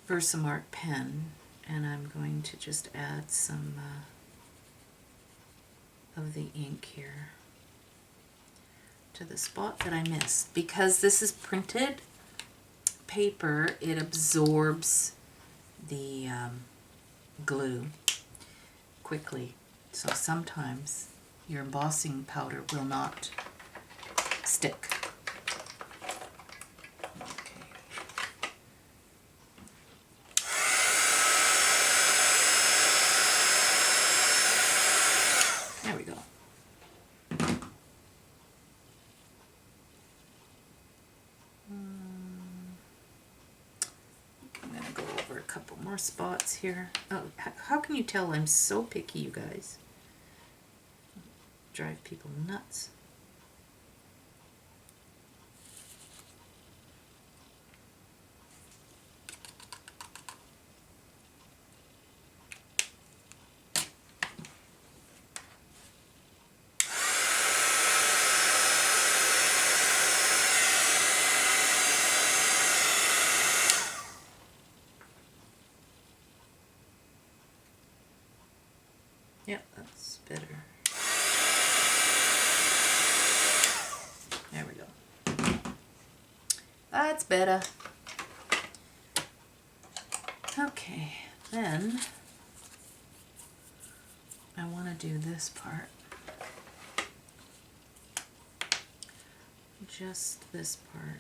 Versamark pen, and I'm going to just add some of the ink here to the spot that I missed. Because this is printed paper, it absorbs the glue quickly. So sometimes your embossing powder will not stick. There we go. I'm going to go over a couple more spots here. Oh, how can you tell I'm so picky, you guys? Drive people nuts. Yep, that's better. There we go. That's better. Okay, then I want to do this part. Just this part.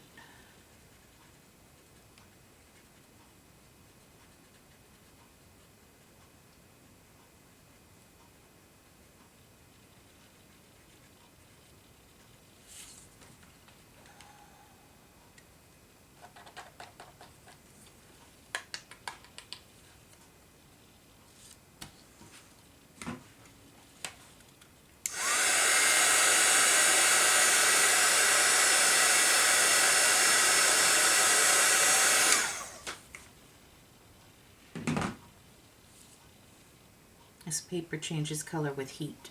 This paper changes color with heat.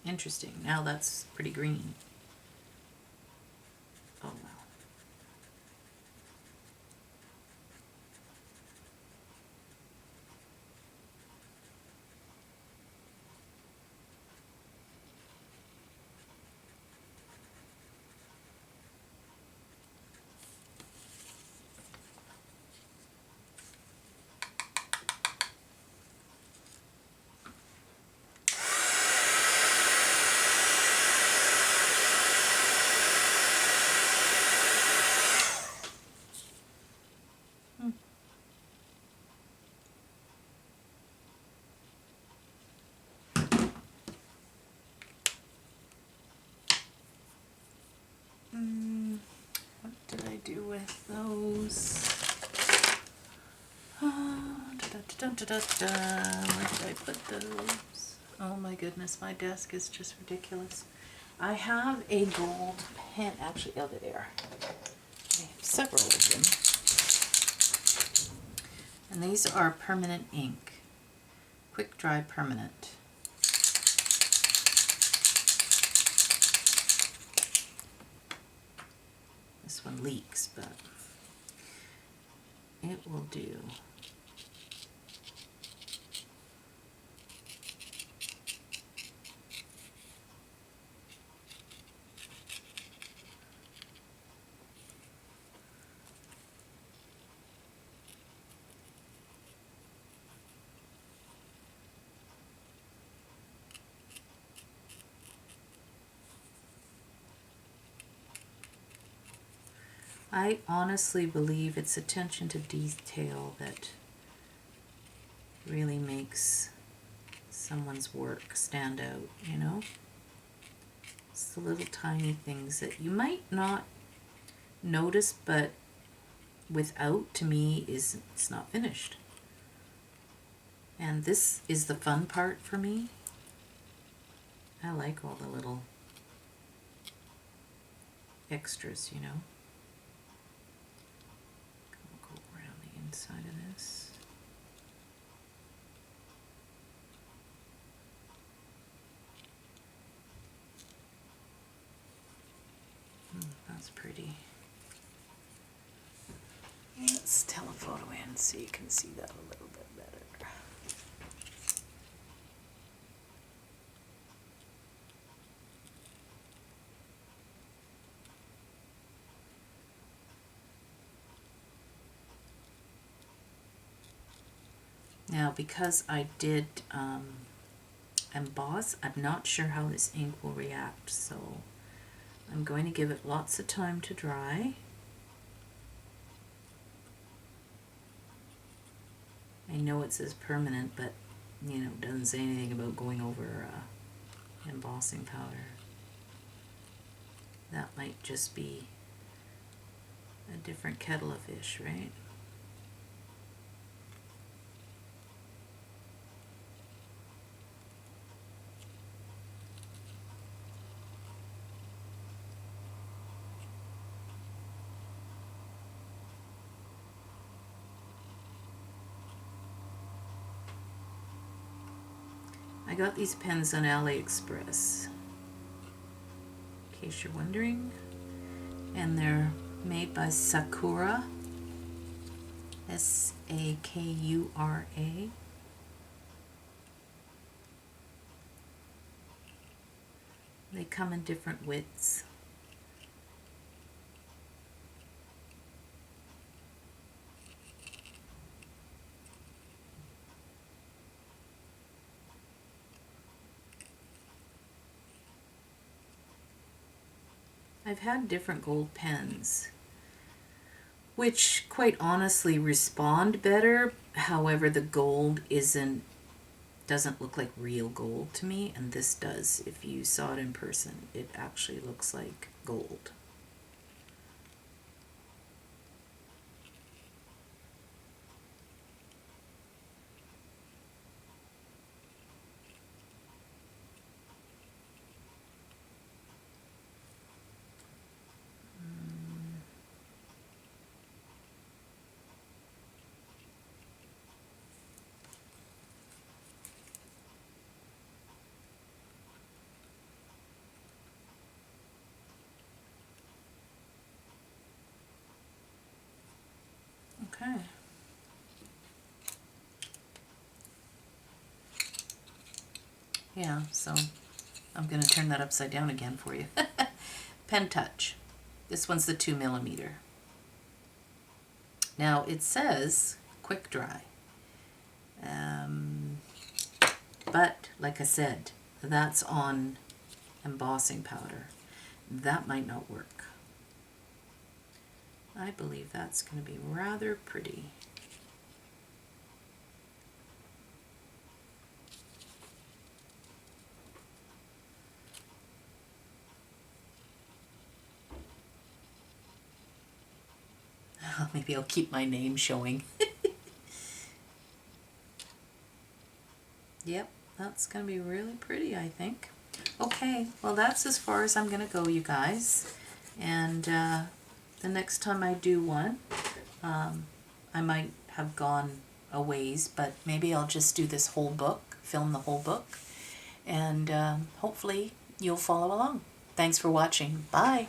Interesting. Now that's pretty green. Oh, wow. What did I do with those? Where did I put those? Oh my goodness, my desk is just ridiculous. I have a gold pen, actually, oh, there. I have several of them. And these are permanent ink. Quick dry permanent. This one leaks, but it will do. I honestly believe it's attention to detail that really makes someone's work stand out, you know? It's the little tiny things that you might not notice, but without, to me, it's not finished. And this is the fun part for me. I like all the little extras, you know? Go around the inside of this. That's pretty. Let's telephoto in so you can see that a little bit better. Now, because I did emboss, I'm not sure how this ink will react, so I'm going to give it lots of time to dry. I know it says permanent, but you know, it doesn't say anything about going over embossing powder. That might just be a different kettle of fish, right? I got these pens on AliExpress, in case you're wondering, and they're made by Sakura, S-A-K-U-R-A. They come in different widths. I've had different gold pens, which quite honestly respond better. However, the gold doesn't look like real gold to me, and this does. If you saw it in person, it actually looks like gold. Okay. Yeah, so I'm going to turn that upside down again for you. Pen Touch. This one's the 2mm. Now it says quick dry. But like I said, that's on embossing powder. That might not work. I believe that's going to be rather pretty. Maybe I'll keep my name showing. Yep, that's going to be really pretty, I think. Okay, well that's as far as I'm going to go, you guys. And the next time I do one, I might have gone a ways, but maybe I'll just do this whole book, film the whole book, and hopefully you'll follow along. Thanks for watching. Bye.